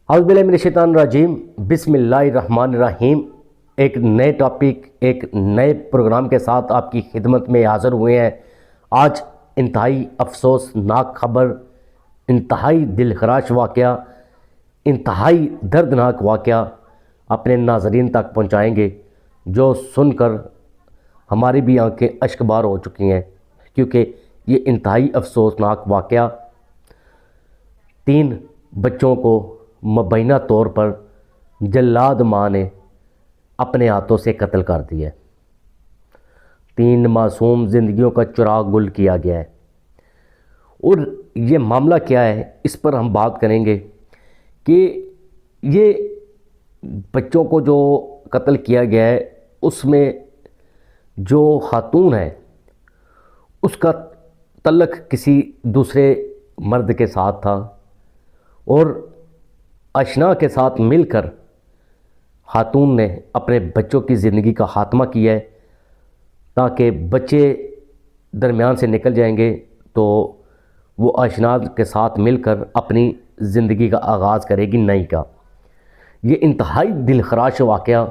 اعوذ باللہ من الشیطان الرجیم، بسم اللہ الرحمن الرحیم۔ ایک نئے ٹاپک، ایک نئے پروگرام کے ساتھ آپ کی خدمت میں حاضر ہوئے ہیں۔ آج انتہائی افسوسناک خبر، انتہائی دلخراش واقعہ، انتہائی دردناک واقعہ اپنے ناظرین تک پہنچائیں گے، جو سن کر ہماری بھی آنکھیں اشک بار ہو چکی ہیں، کیونکہ یہ انتہائی افسوسناک واقعہ 3 بچوں کو مبینہ طور پر جلاد ماں نے اپنے ہاتھوں سے قتل کر دیا ہے۔ 3 معصوم زندگیوں کا چراغ گل کیا گیا ہے، اور یہ معاملہ کیا ہے اس پر ہم بات کریں گے کہ یہ بچوں کو جو قتل کیا گیا ہے اس میں جو خاتون ہے اس کا تعلق کسی دوسرے مرد کے ساتھ تھا، اور آشنا کے ساتھ مل کر خاتون نے اپنے بچوں کی زندگی کا خاتمہ کیا ہے، تاکہ بچے درمیان سے نکل جائیں گے تو وہ آشنا کے ساتھ مل کر اپنی زندگی کا آغاز کرے گی نئی کا۔ یہ انتہائی دلخراش واقعہ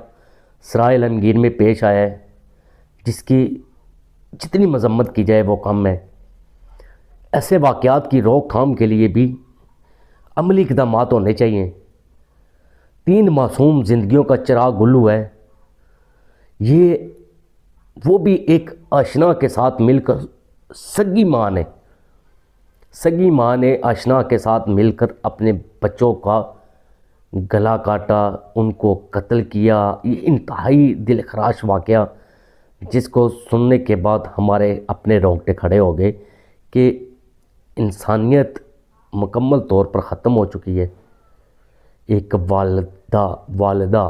سرائے عالمگیر میں پیش آیا ہے، جس کی جتنی مذمت کی جائے وہ کم ہے۔ ایسے واقعات کی روک تھام کے لیے بھی عملی اقدامات ہونے چاہیے۔ 3 معصوم زندگیوں کا چراغ گل ہوا ہے، یہ وہ بھی ایک آشنا کے ساتھ مل کر سگی ماں نے آشنا کے ساتھ مل کر اپنے بچوں کا گلا کاٹا، ان کو قتل کیا۔ یہ انتہائی دلخراش واقعہ، جس کو سننے کے بعد ہمارے اپنے رونگٹے کھڑے ہو گئے کہ انسانیت مکمل طور پر ختم ہو چکی ہے۔ ایک والدہ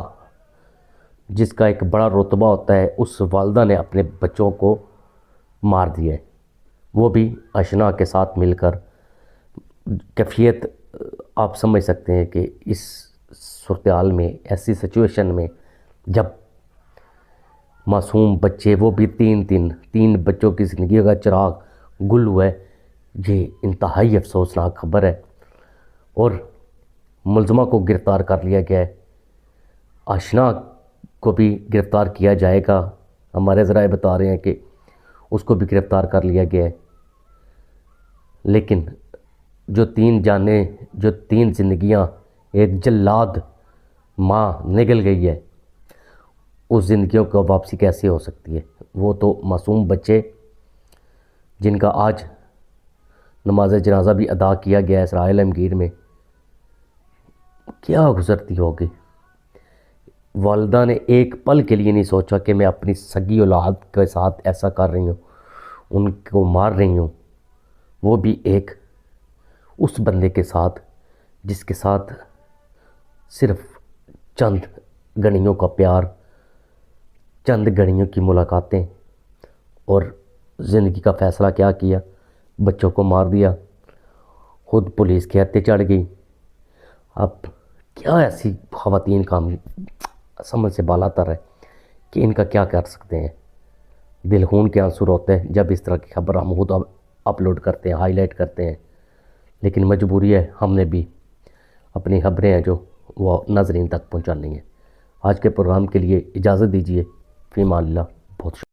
جس کا ایک بڑا رتبہ ہوتا ہے، اس والدہ نے اپنے بچوں کو مار دیا ہے، وہ بھی آشنا کے ساتھ مل کر۔ کیفیت آپ سمجھ سکتے ہیں کہ اس صورتحال میں، ایسی سچویشن میں، جب معصوم بچے، وہ بھی 3 بچوں کی زندگی کا چراغ گل ہوا ہے، یہ انتہائی افسوسناک خبر ہے۔ اور ملزمہ کو گرفتار کر لیا گیا ہے، آشنا کو بھی گرفتار کیا جائے گا، ہمارے ذرائع بتا رہے ہیں کہ اس کو بھی گرفتار کر لیا گیا ہے۔ لیکن جو 3 جانیں، جو 3 زندگیاں ایک جلاد ماں نگل گئی ہے، اس زندگیوں کو واپسی کیسے ہو سکتی ہے؟ وہ تو معصوم بچے جن کا آج نماز جنازہ بھی ادا کیا گیا ہے سرائے عالمگیر میں، کیا گزرتی ہوگی؟ والدہ نے ایک پل کے لیے نہیں سوچا کہ میں اپنی سگی اولاد کے ساتھ ایسا کر رہی ہوں، ان کو مار رہی ہوں، وہ بھی ایک اس بندے کے ساتھ جس کے ساتھ صرف چند گھڑیوں کا پیار، چند گھڑیوں کی ملاقاتیں، اور زندگی کا فیصلہ کیا کیا؟ بچوں کو مار دیا، خود پولیس کے ہتھے چڑھ گئی۔ اب کیا ایسی خواتین کا سمجھ سے بالا تر ہے کہ ان کا کیا کر سکتے ہیں؟ دل خون کے آنسو روتے ہیں جب اس طرح کی خبر ہم خود اپلوڈ کرتے ہیں، ہائی لائٹ کرتے ہیں، لیکن مجبوری ہے، ہم نے بھی اپنی خبریں ہیں جو وہ ناظرین تک پہنچانی ہیں۔ آج کے پروگرام کے لیے اجازت دیجیے، فی امان اللہ، بہت شکریہ۔